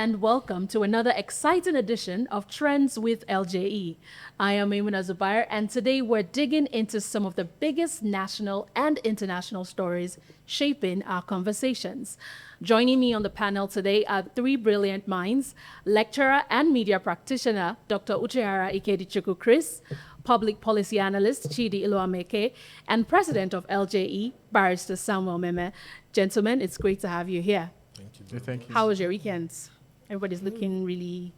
and welcome to another exciting edition of Trends with LJE. I am Maimuna Zubair, and today we're digging into some of the biggest national and international stories shaping our conversations. Joining me on the panel today are three brilliant minds: lecturer and media practitioner Dr. Uchehara Ikedichukwu Chris, public policy analyst Chidi Iloameke, and president of LJE, Barrister Samuel Meme. Gentlemen, it's great to have you here. Thank you. Thank you. How was your weekends? Everybody's looking really,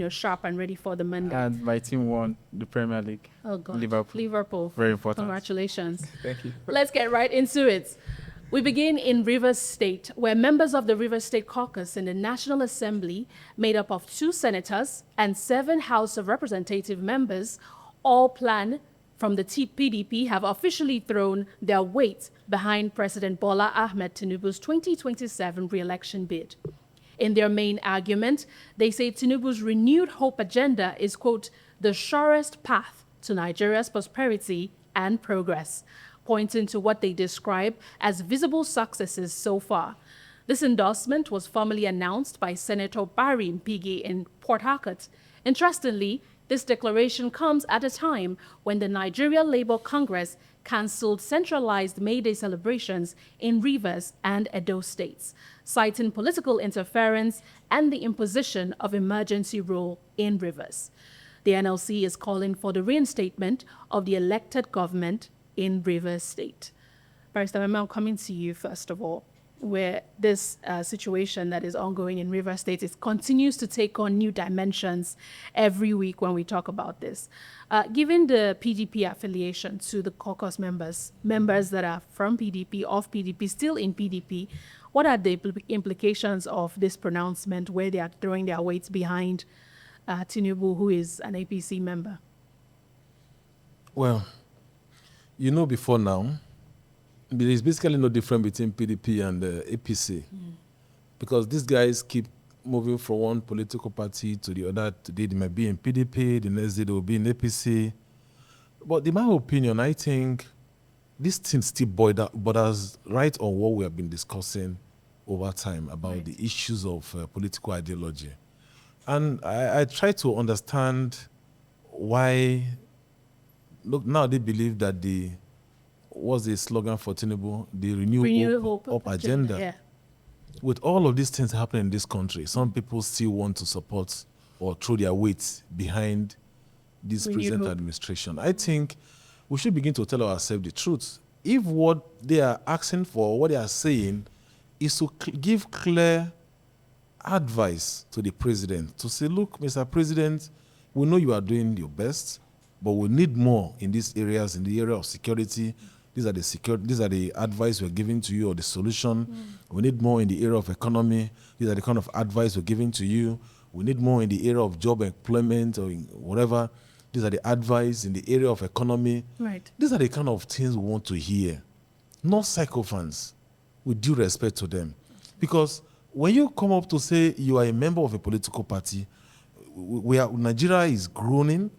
sharp and ready for the Monday. And my team won the Premier League. Oh, God. Liverpool. Liverpool. Very important. Congratulations. Thank you. Let's get right into it. We begin in Rivers State, where members of the Rivers State caucus in the National Assembly, made up of 2 senators and 7 House of Representative members, all plan from the PDP, have officially thrown their weight behind President Bola Ahmed Tinubu's 2027 re-election bid. In their main argument, they say Tinubu's renewed hope agenda is, quote, the surest path to Nigeria's prosperity and progress, pointing to what they describe as visible successes so far. This endorsement was formally announced by Senator Barry Mpigi in Port Harcourt. Interestingly, this declaration comes at a time when the Nigeria Labour Congress cancelled centralized May Day celebrations in Rivers and Edo states, citing political interference and the imposition of emergency rule in Rivers. The NLC is calling for the reinstatement of the elected government in Rivers State. Barrister Meme, I'm coming to you first of all, where this situation that is ongoing in Rivers State continues to take on new dimensions every week when we talk about this. Given the PDP affiliation to the caucus members that are from PDP, of PDP, still in PDP, what are the implications of this pronouncement where they are throwing their weights behind Tinubu, who is an APC member? Well, before now, there is basically no difference between PDP and APC because these guys keep moving from one political party to the other. Today they might be in PDP, the next day they will be in APC. But in my opinion, I think this thing still borders right on what we have been discussing over time about the issues of political ideology. And I try to understand why, look, now they believe that what's the slogan for Tinubu? The Renew Hope agenda. Yeah. With all of these things happening in this country, some people still want to support or throw their weight behind this present administration. I think we should begin to tell ourselves the truth. If what they are asking for, what they are saying, is to give clear advice to the president, to say, look, Mr. President, we know you are doing your best, but we need more in these areas, in the area of security. These are the advice we're giving to you, or the solution. We need more in the area of economy. These are the kind of advice we're giving to you. We need more in the area of job employment or whatever. These are the advice in the area of economy. Right. These are the kind of things we want to hear. Not sycophants, with due respect to them. Because when you come up to say you are a member of a political party, Nigeria is groaning,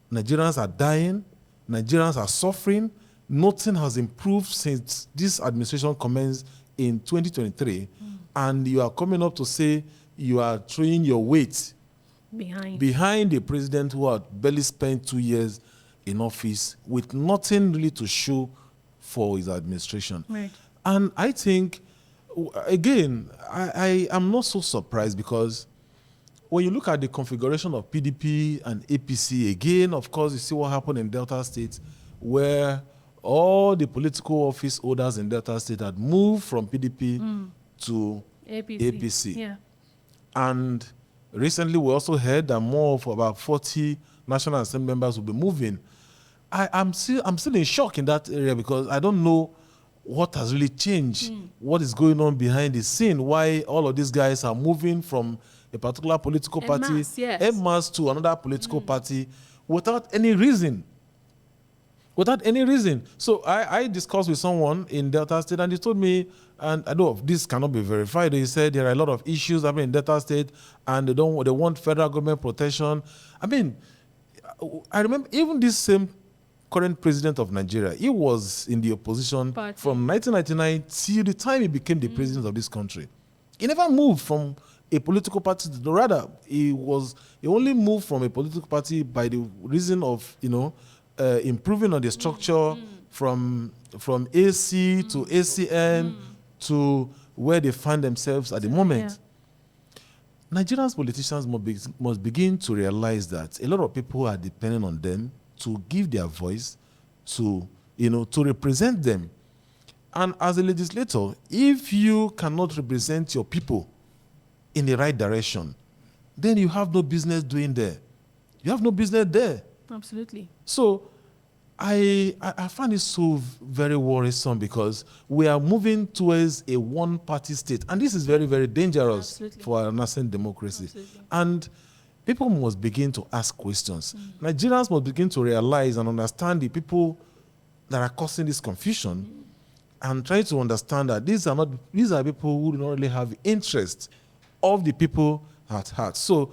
Nigerians are dying, Nigerians are suffering. Nothing has improved since this administration commenced in 2023, and you are coming up to say you are throwing your weight behind a president who had barely spent 2 years in office with nothing really to show for his administration. Right. And I think, again, I am not so surprised because when you look at the configuration of PDP and APC, again, of course, you see what happened in Delta State, where all the political office holders in Delta State had moved from PDP to APC. Yeah. And recently we also heard that more of about 40 National Assembly members will be moving. I'm still in shock in that area because I don't know what has really changed, what is going on behind the scene, why all of these guys are moving from a particular political party, en masse to another political party without any reason. Without any reason. So I discussed with someone in Delta State and he told me, and I know this cannot be verified, he said there are a lot of issues happening in Delta State and they want federal government protection. I mean, I remember even this same current president of Nigeria, he was in the opposition from 1999 till the time he became the president of this country. He never moved from a political party. Rather, he only moved from a political party by the reason of, improving on the structure from AC to ACN to where they find themselves at the moment. Nigerians politicians must begin to realize that a lot of people are depending on them to give their voice, to represent them. And as a legislator, if you cannot represent your people in the right direction, then you have no business doing there. You have no business there. Absolutely. So I find it so very worrisome because we are moving towards a one-party state. And this is very, very dangerous for our nascent democracy. And people must begin to ask questions. Nigerians must begin to realize and understand the people that are causing this confusion and try to understand that these are people who do not really have interest of the people at heart. So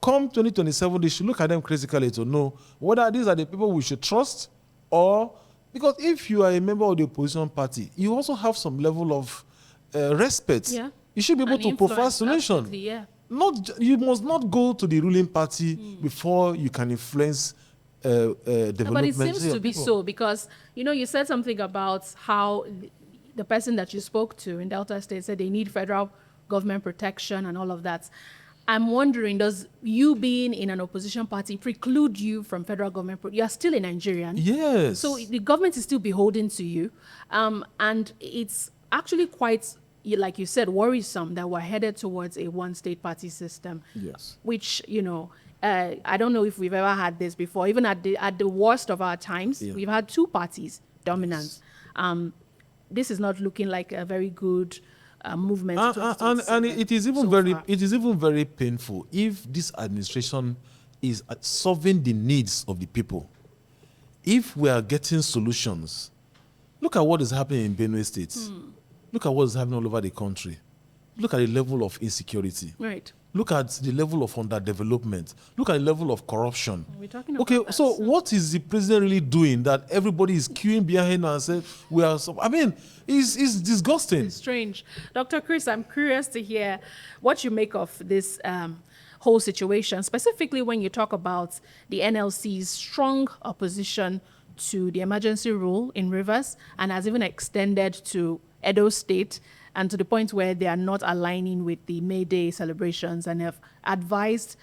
come 2027, they should look at them critically to know whether these are the people we should trust, or because if you are a member of the opposition party, you also have some level of respect. Yeah. You should be able to provide solution. Yeah. You must not go to the ruling party before you can influence development. But it seems to be so because, you said something about how the person that you spoke to in Delta State said they need federal government protection and all of that. I'm wondering, does you being in an opposition party preclude you from federal government? You are still a Nigerian. Yes. So the government is still beholden to you. And it's actually quite, like you said, worrisome that we're headed towards a one-state party system. Yes. Which, I don't know if we've ever had this before. Even at the worst of our times, we've had two parties dominance. Yes. This is not looking like a very good movement. And it is even very painful if this administration is solving the needs of the people. If we are getting solutions, look at what is happening in Benue State. Look at what is happening all over the country. Look at the level of insecurity. Right. Look at the level of underdevelopment. Look at the level of corruption. We're talking about that. So what is the president really doing that everybody is queuing behind him and saying, it's disgusting. It's strange. Dr. Chris, I'm curious to hear what you make of this whole situation, specifically when you talk about the NLC's strong opposition to the emergency rule in Rivers and has even extended to Edo State, and to the point where they are not aligning with the May Day celebrations and have advised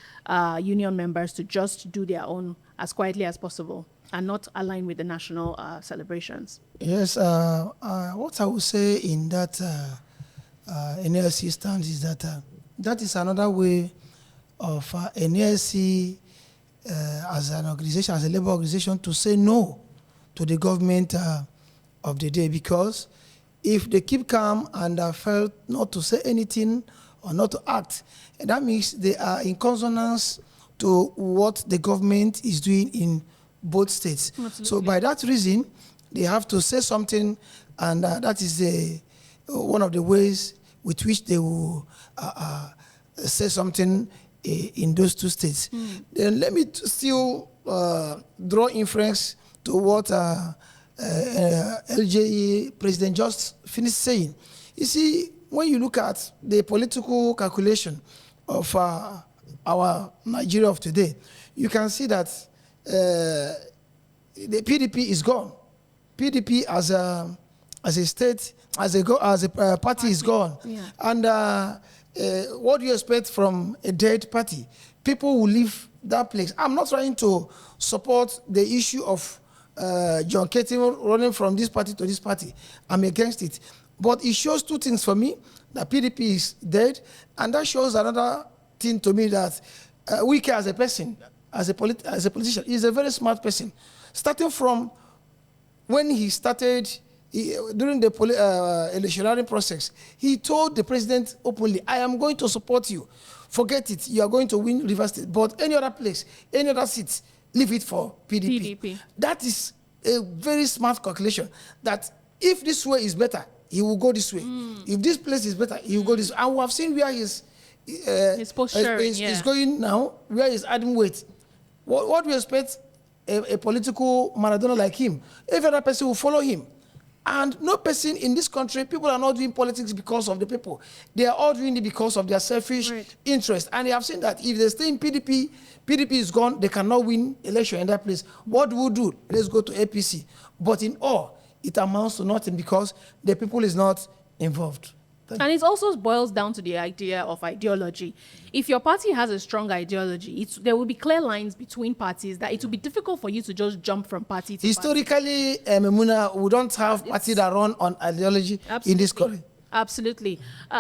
union members to just do their own as quietly as possible and not align with the national celebrations. Yes, what I would say in that NLC stance is that that is another way of NLC as an organization, as a labor organization, to say no to the government of the day, because if they keep calm and fail not to say anything or not to act, and that means they are in consonance to what the government is doing in both states. Absolutely. So by that reason, they have to say something, and that is one of the ways with which they will say something in those two states. Then let me still draw inference to what LJE president just finished saying. You see, when you look at the political calculation of our Nigeria of today, you can see that the PDP is gone. PDP as a state, as a party is gone. Yeah. And what do you expect from a dead party? People will leave that place. I'm not trying to support the issue of John Keating running from this party to this party. I'm against it. But it shows two things for me, that PDP is dead, and that shows another thing to me, that Wike as a person, as a politician, is a very smart person. Starting from when he started, during the electionary process, he told the president openly, I am going to support you. Forget it, you are going to win Rivers State. But any other place, any other seat, leave it for PDP. That is a very smart calculation, that if this way is better, he will go this way. If this place is better, he will go this way. And we have seen where his posture is going now, where he's adding weight. What do you expect a political Maradona like him? Every other person will follow him. And no person in this country, people are not doing politics because of the people. They are all doing it because of their selfish interest. And they have seen that if they stay in PDP, PDP is gone, they cannot win election in that place. What do we do? Let's go to APC. But in all, it amounts to nothing because the people is not involved. And it also boils down to the idea of ideology. If your party has a strong ideology, there will be clear lines between parties that it will be difficult for you to just jump from party to Historically, Memuna, we don't have parties that run on ideology in this country. Absolutely.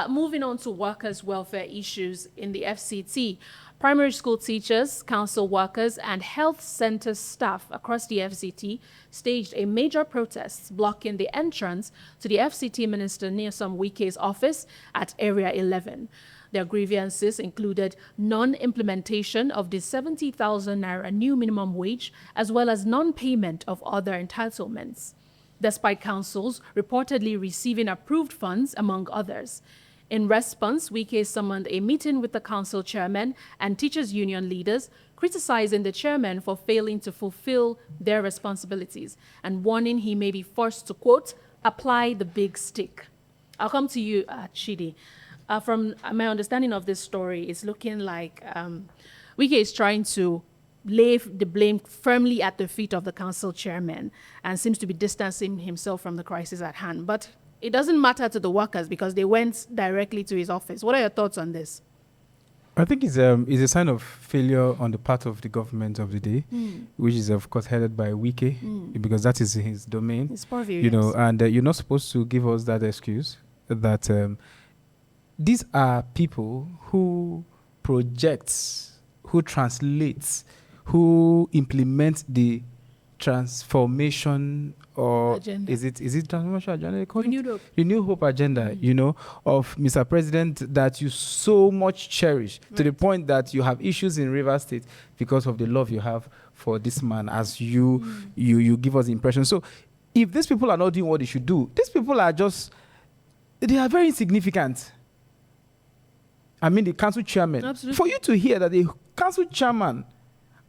Moving on to workers' welfare issues in the FCT. Primary school teachers, council workers, and health center staff across the FCT staged a major protest blocking the entrance to the FCT Minister Nyesom Wike's office at Area 11. Their grievances included non-implementation of the 70,000 naira new minimum wage, as well as non-payment of other entitlements, despite councils reportedly receiving approved funds, among others. In response, Wike summoned a meeting with the council chairman and teachers' union leaders, criticizing the chairman for failing to fulfill their responsibilities and warning he may be forced to, quote, apply the big stick. I'll come to you, Chidi. From my understanding of this story, it's looking like Wike is trying to lay the blame firmly at the feet of the council chairman and seems to be distancing himself from the crisis at hand. But it doesn't matter to the workers because they went directly to his office. What are your thoughts on this? I think it's a sign of failure on the part of the government of the day, which is of course headed by Wike, because that is his domain. It's purview, you know, and you're not supposed to give us that excuse that these are people who project, who translate, who implement the transformation or agenda. is it transformation agenda? Renewed Hope agenda, you know, of Mr. President that you so much cherish to the point that you have issues in Rivers State because of the love you have for this man, as you give us the impression. So if these people are not doing what they should do, these people are they are very insignificant. I mean, the council chairman. Absolutely. For you to hear that the council chairman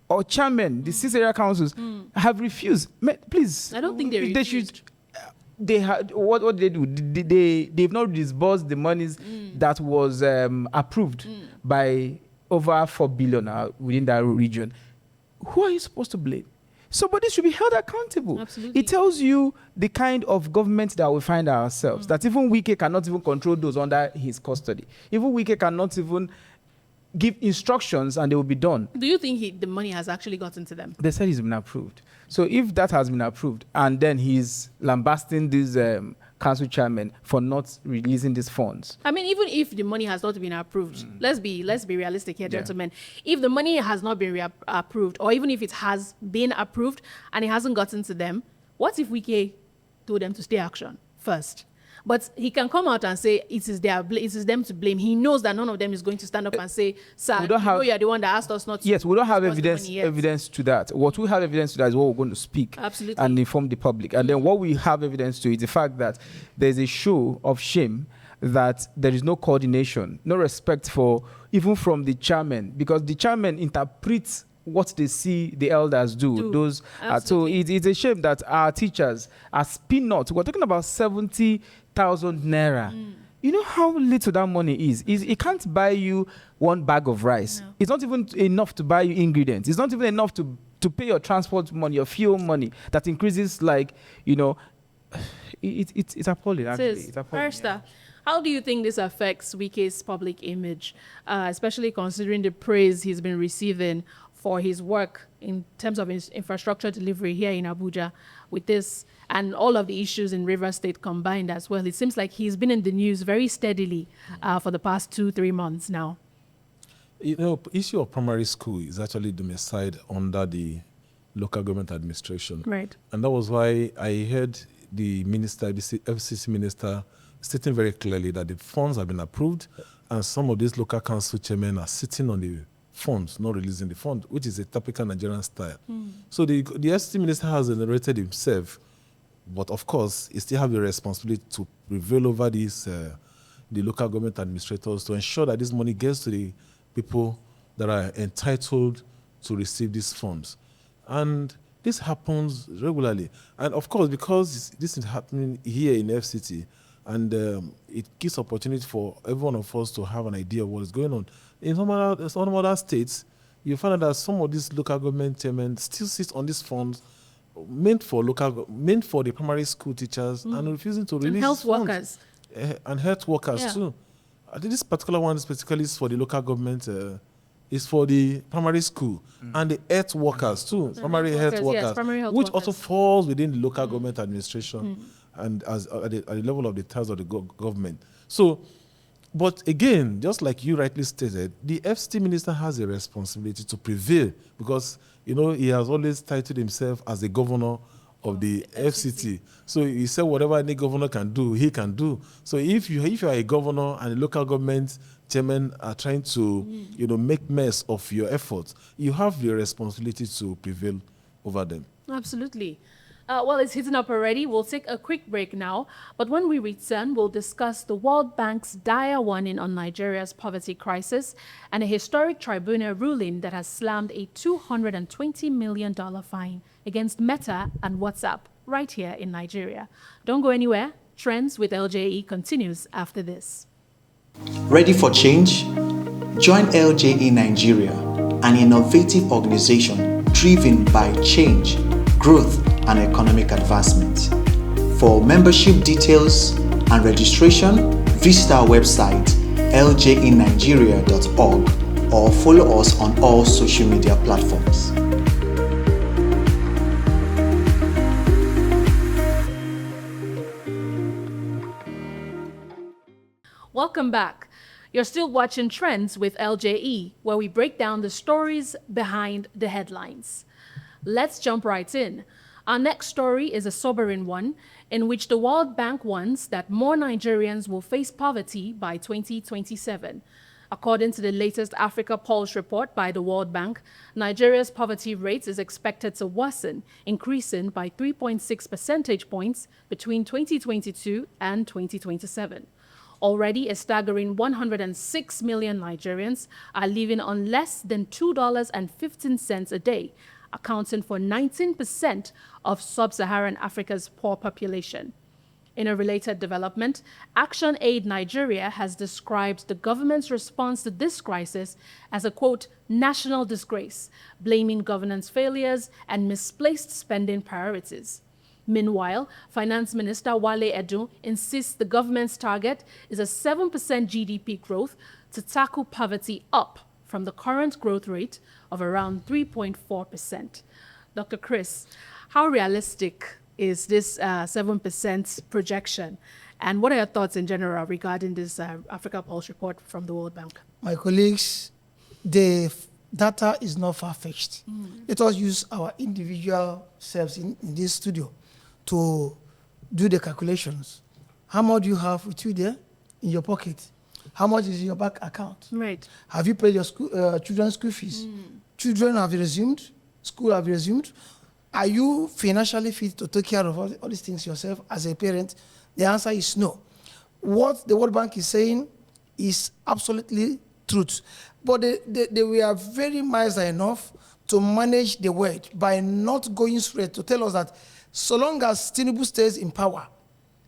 or chairman, the 6 area councils, have refused. Please. I don't think they refused. They had what they do? They've not disbursed the monies that was approved by over 4 billion within that region. Who are you supposed to blame? Somebody should be held accountable. Absolutely. It tells you the kind of government that we find ourselves. That even Wike cannot even control those under his custody. Even Wike cannot even give instructions and they will be done. Do you think the money has actually gotten to them? They said it's been approved. So if that has been approved and then he's lambasting this council chairman for not releasing these funds. I mean, even if the money has not been approved, let's be realistic here, gentlemen. If the money has not been approved, or even if it has been approved and it hasn't gotten to them, what if Wike told them to stay action first? But he can come out and say it is them to blame. He knows that none of them is going to stand up and say, sir, you're the one that asked us not to. Yes, we don't have evidence to that. What we have evidence to that is what we're going to speak. Absolutely. And inform the public. And then what we have evidence to is the fact that there's a show of shame that there is no coordination, no respect for, even from the chairman, because the chairman interprets what they see the elders do. So it's a shame that our teachers are peanuts. We're talking about 70,000 naira. You know how little that money is? It can't buy you one bag of rice. No. It's not even enough to buy you ingredients. It's not even enough to pay your transport money, your fuel money. That increases, like, you know, it's appalling, actually. It's appalling. Arsta, how do you think this affects Wike's public image, especially considering the praise he's been receiving for his work in terms of his infrastructure delivery here in Abuja with this and all of the issues in Rivers State combined as well? It seems like he's been in the news very steadily for the past 2-3 months now. You know, issue of primary school is actually domiciled under the local government administration. Right. And that was why I heard the minister, the FCC minister, stating very clearly that the funds have been approved and some of these local council chairmen are sitting on the funds, not releasing the fund, which is a typical Nigerian style. So the FCT minister has exonerated himself, but of course, he still has the responsibility to prevail over these, the local government administrators, to ensure that this money gets to the people that are entitled to receive these funds. And This happens regularly. And of course, because this is happening here in FCT, and it gives opportunity for every one of us to have an idea of what is going on. In some other states, you find out that some of these local government chairmen still sit on these funds meant for the primary school teachers and refusing to release And health funds. workers. And health workers too. I think this particular one specifically is for the local government, is for the primary school and the health workers too, primary health workers, which also falls within the local government administration and as at the level of the task of the government. So, but again, just like you rightly stated, the FCT minister has a responsibility to prevail because, he has always titled himself as the governor of the FCT. So he said whatever any governor can do, he can do. So if you are a governor and the local government chairman are trying to, make mess of your efforts, you have the responsibility to prevail over them. Absolutely. Well, it's heating up already. We'll take a quick break now. But when we return, we'll discuss the World Bank's dire warning on Nigeria's poverty crisis and a historic tribunal ruling that has slammed a $220 million fine against Meta and WhatsApp right here in Nigeria. Don't go anywhere. Trends with LJE continues after this. Ready for change? Join LJE Nigeria, an innovative organization driven by change, growth, and economic advancement. For membership details and registration, visit our website ljenigeria.org or follow us on all social media platforms. Welcome back. You're still watching Trends with LJE, where we break down the stories behind the headlines. Let's jump right in. Our next story is a sobering one, in which the World Bank warns that more Nigerians will face poverty by 2027. According to the latest Africa Pulse report by the World Bank, Nigeria's poverty rate is expected to worsen, increasing by 3.6 percentage points between 2022 and 2027. Already, a staggering 106 million Nigerians are living on less than $2.15 a day, accounting for 19% of sub-Saharan Africa's poor population. In a related development, Action Aid Nigeria has described the government's response to this crisis as a, quote, national disgrace, blaming governance failures and misplaced spending priorities. Meanwhile, Finance Minister Wale Edun insists the government's target is a 7% GDP growth to tackle poverty, up from the current growth rate of around 3.4%. Dr. Chris, how realistic is this 7% projection? And what are your thoughts in general regarding this Africa Pulse report from the World Bank? My colleagues, the data is not far-fetched. Let us use our individual selves in this studio to do the calculations. How much do you have with you there in your pocket? How much is in your bank account? Right. Have you paid your children's school fees? Children have resumed? School have resumed? Are you financially fit to take care of all these things yourself as a parent? The answer is no. What the World Bank is saying is absolutely truth. But they were very miser enough to manage the word by not going straight to tell us that so long as Tinubu stays in power,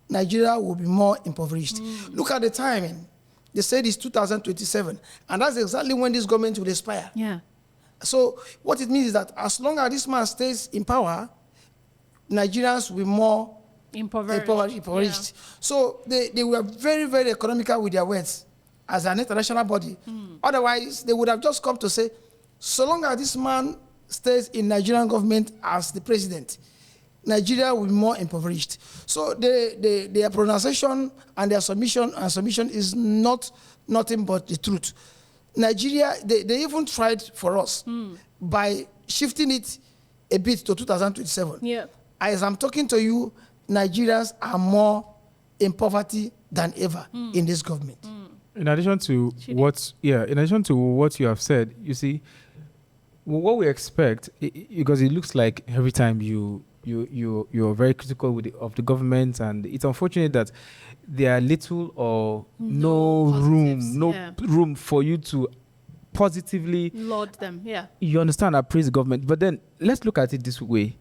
Nigeria will be more impoverished. Look at the timing. They said it's 2027, and that's exactly when this government will expire. Yeah. So what it means is that as long as this man stays in power, Nigerians will be more impoverished. Yeah. So they were very, very economical with their words as an international body. Otherwise, they would have just come to say, so long as this man stays in Nigerian government as the president, Nigeria will be more impoverished. So their pronunciation and their submission is nothing but the truth. Nigeria, they even tried for us by shifting it a bit to 2027. Yeah. As I'm talking to you, Nigerians are more in poverty than ever in this government. In addition to what you have said, you see, what we expect, because it looks like every time you're very critical of the government, and it's unfortunate that there are little or no room for you to positively, Laud them, yeah. you understand, appraise the government. But then let's look at it this way.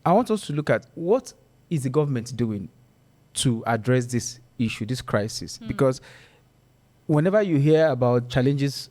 I want us to look at what is the government doing to address this issue, this crisis. Because whenever you hear about challenges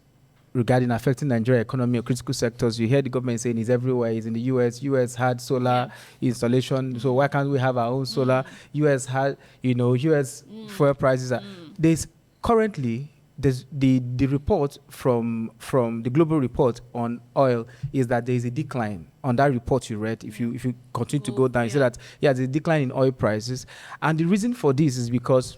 regarding affecting Nigeria economy or critical sectors, you hear the government saying it's everywhere. It's in the US. US had solar installation, so why can't we have our own solar? US had, US fuel prices. There's currently the report from the global report on oil is that there is a decline. On that report you read, if you continue to go down, you see that there's a decline in oil prices, and the reason for this is because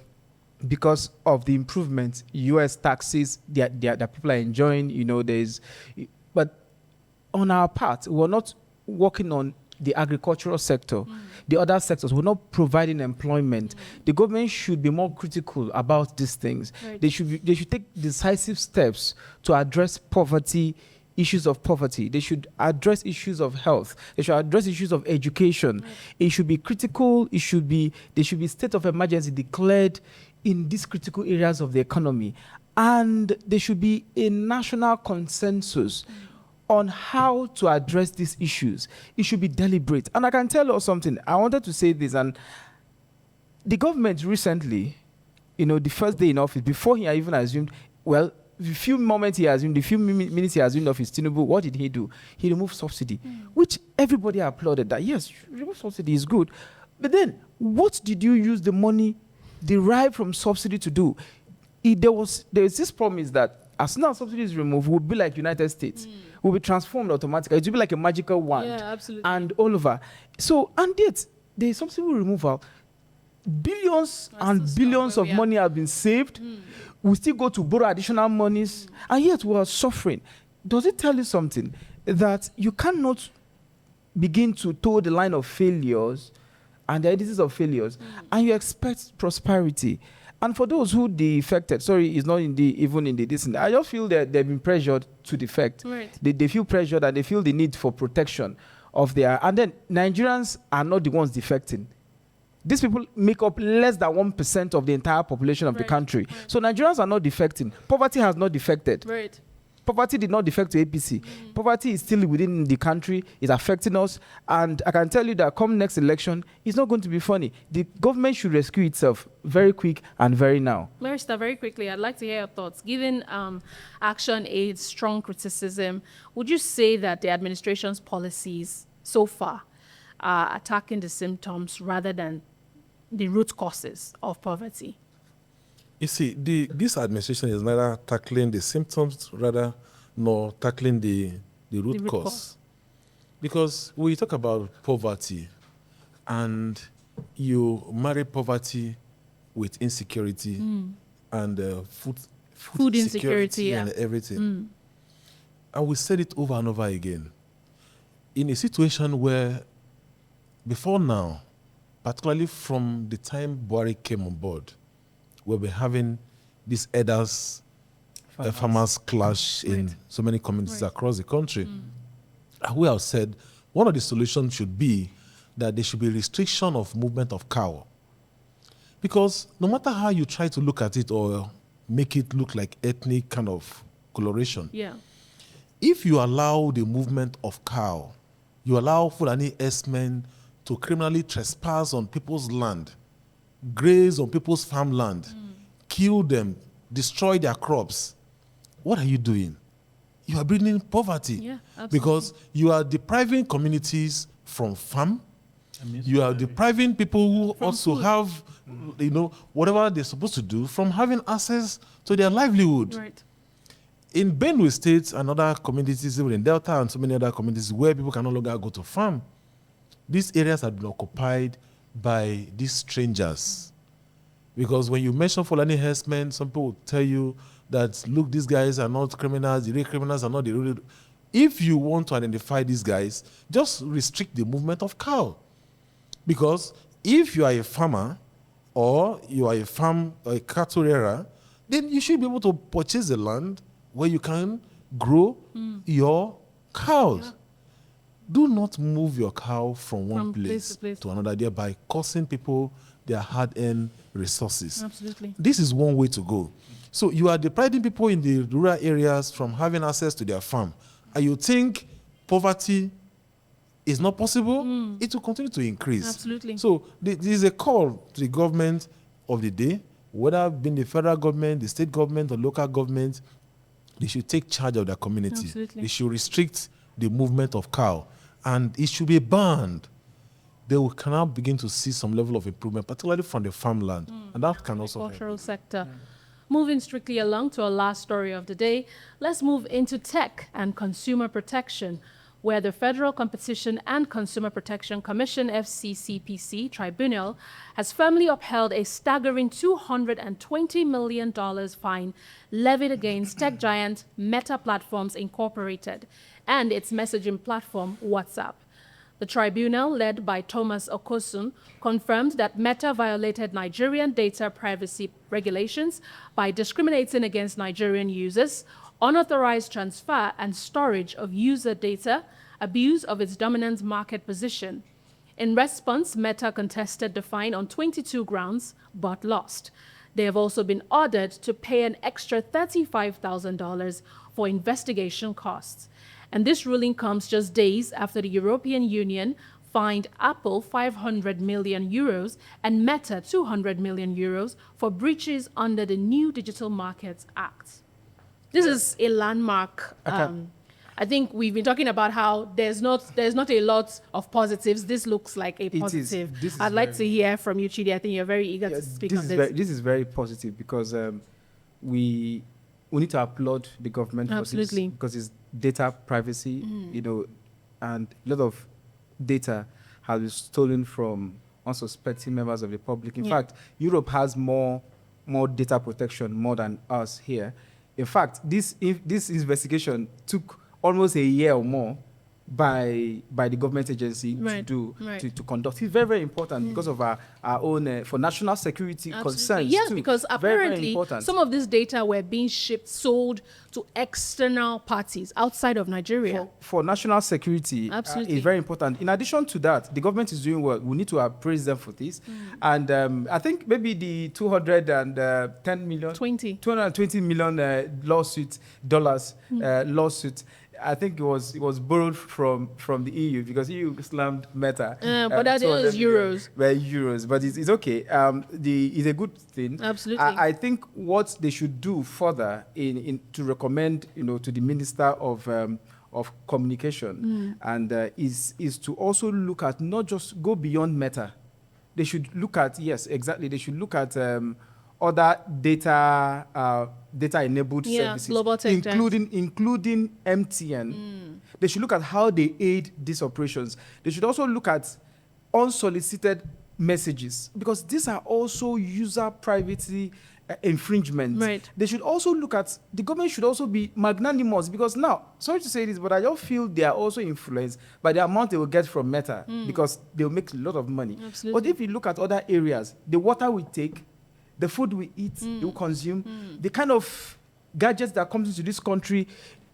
of the improvement U.S. taxes that people are enjoying. But on our part, we're not working on the agricultural sector, the other sectors. We're not providing employment. The government should be more critical about these things. Right. They should take decisive steps to address poverty, issues of poverty. They should address issues of health. They should address issues of education. Right. It should be critical. There should be state of emergency declared in these critical areas of the economy, and there should be a national consensus on how to address these issues. It should be deliberate. And I can tell you something. I wanted to say this, and the government recently, the first day in office, before he even assumed, the few minutes he assumed office, Tinubu, what did he do? He removed subsidy, which everybody applauded that, yes, remove subsidy is good. But then, what did you use the money derived from subsidy to do? There is this promise that as soon as subsidy is removed, we'll be like United States. We'll be transformed automatically. It will be like a magical wand. Yeah, absolutely. And all over. So, and yet, the subsidy removal, billions and billions of money have been saved. We still go to borrow additional monies, and yet we are suffering. Does it tell you something? That you cannot begin to toe the line of failures and the identities of failures, and you expect prosperity. And for those who defected, it's not even in the this. I just feel that they've been pressured to defect. Right. They feel pressured and they feel the need for protection of their. And then Nigerians are not the ones defecting. These people make up less than 1% of the entire population of the country. Right. So Nigerians are not defecting. Poverty has not defected. Right. Poverty did not defect to APC. Poverty is still within the country, is affecting us, and I can tell you that come next election, it's not going to be funny. The government should rescue itself very quick and very now. Marista, very quickly, I'd like to hear your thoughts. Given Action Aid's strong criticism, would you say that the administration's policies so far are attacking the symptoms rather than the root causes of poverty? You see, this administration is neither tackling the symptoms, rather, nor tackling the root cause. Because when you talk about poverty, and you marry poverty with insecurity and food insecurity and everything, and we said it over and over again, in a situation where, before now, particularly from the time Buhari came on board, we'll be having this farmers clash in so many communities across the country. And we have said one of the solutions should be that there should be restriction of movement of cow. Because no matter how you try to look at it or make it look like ethnic kind of coloration, if you allow the movement of cow, you allow Fulani herdsmen to criminally trespass on people's land, graze on people's farmland, kill them, destroy their crops, what are you doing? You are bringing poverty. Yeah, absolutely. Because you are depriving communities from farm. You are depriving people who from also food. Have, whatever they're supposed to do from having access to their livelihood. Right. In Benue State and other communities, even in Delta and so many other communities where people can no longer go to farm, these areas have been occupied by these strangers. Because when you mention Fulani herdsmen, some people will tell you that, look, these guys are not criminals, the real criminals are not the real. If you want to identify these guys, just restrict the movement of cow. Because if you are a farmer or you are a cattle rearer, then you should be able to purchase the land where you can grow your cows. Yeah. Do not move your cow from one place to another, thereby costing people their hard-earned resources. Absolutely. This is one way to go. So you are depriving people in the rural areas from having access to their farm. And you think poverty is not possible? It will continue to increase. Absolutely. So there is a call to the government of the day, whether being the federal government, the state government, or local government, they should take charge of their community. Absolutely. They should restrict the movement of cow. And it should be banned. They will now begin to see some level of improvement, particularly from the farmland. And that can also help. Agricultural sector. Moving strictly along to our last story of the day, let's move into tech and consumer protection, where the Federal Competition and Consumer Protection Commission, FCCPC, tribunal has firmly upheld a staggering $220 million fine levied against tech giant Meta Platforms Incorporated and its messaging platform, WhatsApp. The tribunal, led by Thomas Okosun, confirmed that Meta violated Nigerian data privacy regulations by discriminating against Nigerian users, unauthorized transfer and storage of user data, abuse of its dominant market position. In response, Meta contested the fine on 22 grounds, but lost. They have also been ordered to pay an extra $35,000 for investigation costs. And this ruling comes just days after the European Union fined Apple 500 million euros and Meta 200 million euros for breaches under the New Digital Markets Act. This is a landmark. I think we've been talking about how there's not a lot of positives. This looks like a positive. I'd like to hear from you, Chidi. I think you're very eager to speak on this. This is very positive because we need to applaud the government for this, because it's data privacy, and a lot of data has been stolen from unsuspecting members of the public. In fact, Europe has more data protection more than us here. In fact, this investigation took almost a year or more by the government agency to conduct. It's very, very important because of our own, for national security concerns. Yes, too. because apparently some of this data were being sold to external parties outside of Nigeria. For national security, it's very important. In addition to that, the government is doing well. We need to appraise them for this. And I think maybe the 220 million lawsuit, I think it was borrowed from the EU, because EU slammed Meta. But that is euros. Well, euros, but it's okay. It's a good thing. Absolutely. I think what they should do further in to recommend, to the Minister of Communication, and is to also look at, not just go beyond Meta. They should look at, they should look at other data-enabled services, global tech including MTN. They should look at how they aid these operations. They should also look at unsolicited messages, because these are also user privacy infringements. Right. They should also look at, the government should also be magnanimous, because now, sorry to say this, but I don't feel they are also influenced by the amount they will get from Meta, because they'll make a lot of money. Absolutely. But if you look at other areas, the water we take, the food we eat, we consume, the kind of gadgets that comes into this country,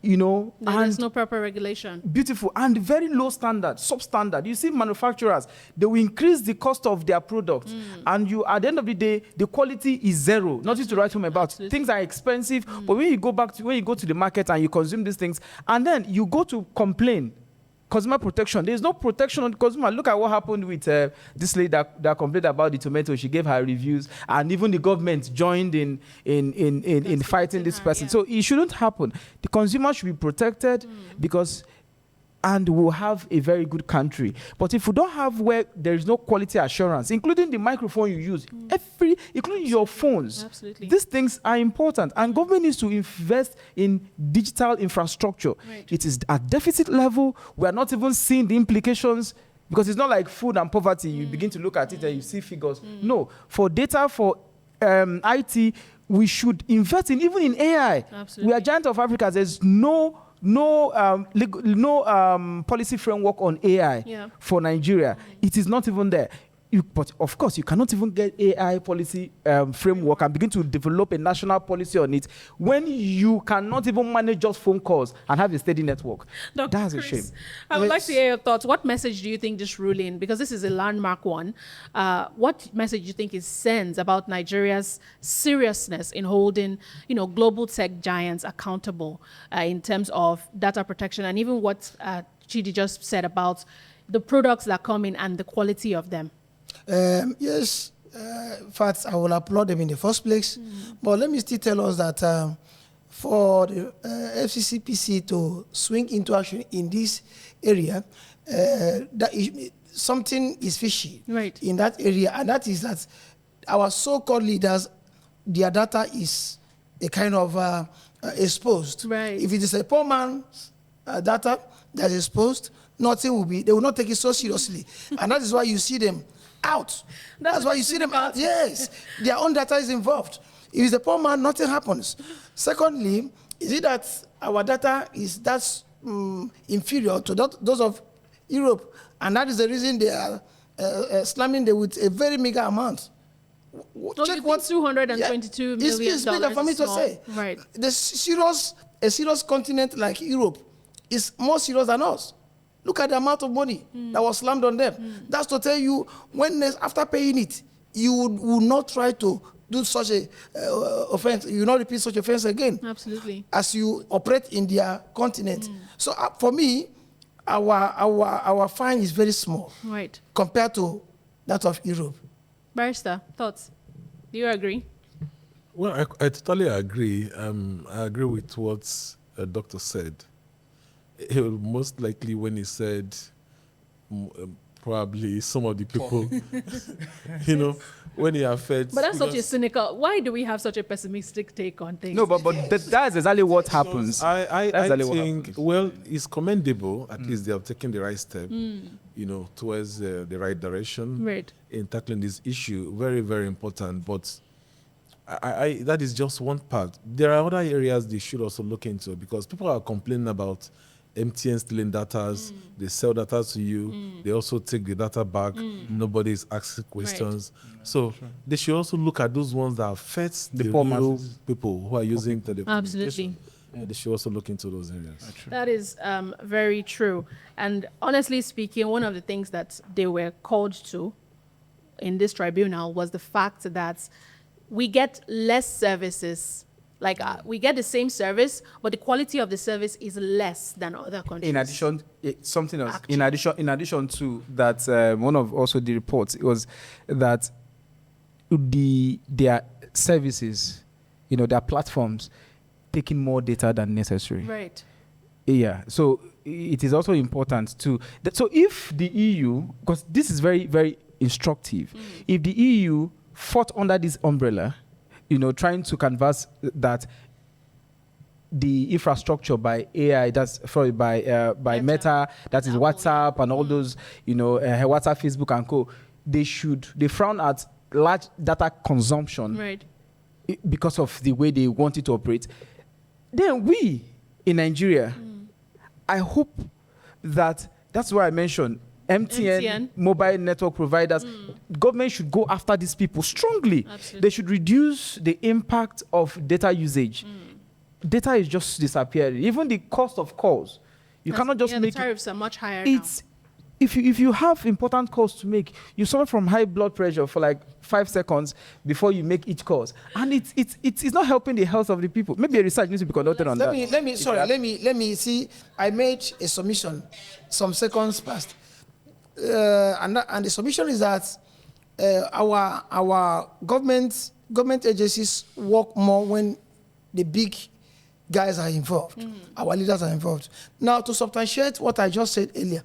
there's no proper regulation. Beautiful, and very low standard, substandard. You see, manufacturers, they will increase the cost of their product, and at the end of the day, the quality is zero. Nothing to write home about. Absolutely. Things are expensive, but when you go to the market and you consume these things, and then you go to complain, consumer protection. There's no protection on the consumer. Look at what happened with this lady that complained about the tomato. She gave her reviews, and even the government joined in fighting this person. So it shouldn't happen. The consumer should be protected, and we'll have a very good country. But if we don't have where there is no quality assurance, including the microphone you use, including your phones, these things are important. And government needs to invest in digital infrastructure. Right. It is at deficit level. We are not even seeing the implications, because it's not like food and poverty. You begin to look at it and you see figures. No, for data, for IT, we should invest even in AI. Absolutely. We are giant of Africa. There's no policy framework on AI for Nigeria. It is not even there. But of course, you cannot even get AI policy framework and begin to develop a national policy on it when you cannot even manage just phone calls and have a steady network. Dr. That's Chris, a shame. I would like to hear your thoughts. What message do you think this ruling, because this is a landmark one, what message do you think it sends about Nigeria's seriousness in holding, global tech giants accountable in terms of data protection, and even what Chidi just said about the products that come in and the quality of them? Yes, in fact, I will applaud them in the first place. But let me still tell us that for the FCCPC to swing into action in this area, something is fishy in that area, and that is that our so-called leaders, their data is a kind of exposed. Right. If it is a poor man's data that is exposed, nothing will be, they will not take it so seriously. And that is why you see them out. That's why you see them out. Yes, their own data is involved. If it's a poor man, nothing happens. Secondly, is it that our data is inferior to those of Europe, and that is the reason they are slamming them with a very meager amount. Check what $222 million. It's bigger for me to say. Right. A serious continent like Europe is more serious than us. Look at the amount of money that was slammed on them. That's to tell you, after paying it, you would not try to do such a offense. You will not repeat such offense again. Absolutely. As you operate in their continent. So for me, our fine is very small. Right. Compared to that of Europe. Barrister, thoughts? Do you agree? Well, I totally agree. I agree with what the doctor said. Most likely when he said probably some of the people, when he affects. But that's such a cynical. Why do we have such a pessimistic take on things? No, but that's exactly what happens. I think, well, it's commendable. At least they have taken the right step, towards the right direction in tackling this issue. Very, very important. But that is just one part. There are other areas they should also look into, because people are complaining about MTN stealing data. They sell data to you. They also take the data back. Nobody is asking questions. So they should also look at those ones that affect the real people who are using telecommunication. Absolutely. Yeah, they should also look into those areas. That is very true. And honestly speaking, one of the things that they were called to in this tribunal was the fact that we get less services. Like we get the same service, but the quality of the service is less than other countries. In addition, something else. In addition to that, one of also the reports was that their services, their platforms, taking more data than necessary. Right. Yeah. So it is also important to. So if the EU, because this is very, very instructive, if the EU fought under this umbrella, trying to canvass that the infrastructure by AI, by Meta, that is WhatsApp and all those, WhatsApp, Facebook and co. They frown at large data consumption, because of the way they want it to operate. Then we in Nigeria, I hope that's why I mentioned MTN, mobile network providers, government should go after these people strongly. Absolutely. They should reduce the impact of data usage. Data is just disappearing. Even the cost of calls, you cannot just make the tariffs are much higher now. If you have important calls to make, you suffer from high blood pressure for like 5 seconds before you make each call, and it's not helping the health of the people. Maybe a research needs to be conducted on that. Let me see. I made a submission some seconds past. And the submission is that our government agencies work more when the big guys are involved, our leaders are involved. Now, to substantiate what I just said earlier,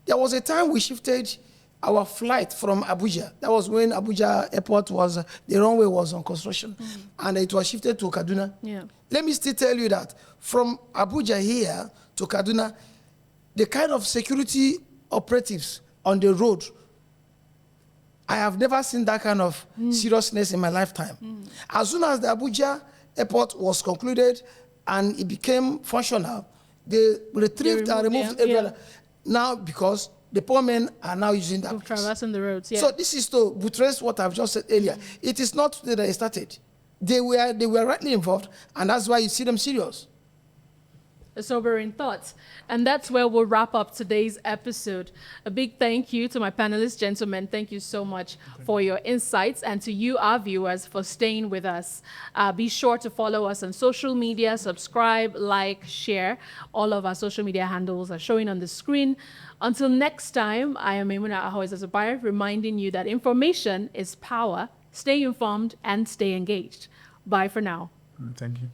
there was a time we shifted our flight from Abuja. That was when Abuja airport the runway was on construction, and it was shifted to Kaduna. Yeah. Let me still tell you that from Abuja here to Kaduna, the kind of security operatives on the road, I have never seen that kind of seriousness in my lifetime. As soon as the Abuja airport was concluded and it became functional, they retrieved and removed everyone. Now, because the poor men are now using that place. Traversing the roads, yeah. So this is to buttress what I've just said earlier. It is not that they started. They were rightly involved, and that's why you see them serious. A sobering thought. And that's where we'll wrap up today's episode. A big thank you to my panelists, gentlemen. Thank you so much for your insights, and to you, our viewers, for staying with us. Be sure to follow us on social media, subscribe, like, share. All of our social media handles are showing on the screen. Until next time, I am Maimuna Ahoiz Azubair, reminding you that information is power. Stay informed and stay engaged. Bye for now. Thank you.